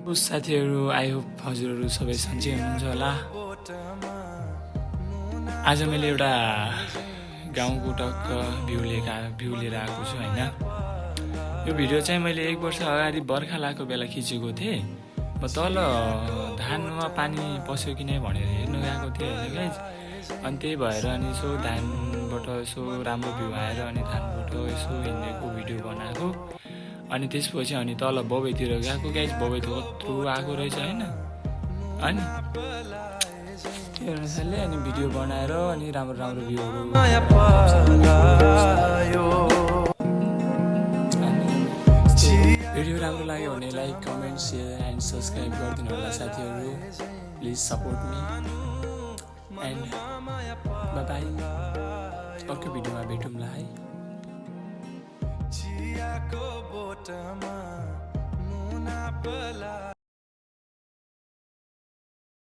साथीहरू I hope हजुरहरू सबै सन्चै हुनुहुन्छ होला। आज मैले एउटा गाउँको टक्क भ्यू लिएर आएको छु होइन। यो भिडियो चाहिँ मैले 1 वर्ष अगाडि बर्खा लागेको बेला खिचेको थिएँ। म तल धानमा पानी पस्यो कि नै भनेर हेर्नु गएको थिएँ होइन गाइज। अनि त्यही भएर अनि यसो धानबाट यसो राम्रो भ्यू आएर अनि धानबाट यसो हिँडेको भिडियो बनाएको। अनि त्यसपछि अनि तल बबैतिर गएको गाइज। बबै त कत्रो आएको रहेछ होइन। अनि त्यो अनुसारले अनि भिडियो बनाएर अनि राम्रो भ्यूहरू भिडियो राम्रो लाग्यो भने like comment share and subscribe गरिदिनु होला साथीहरू। Please support me and by by. अर्को भिडियोमा भेटौँला है। चियाको बोटमा मुना पला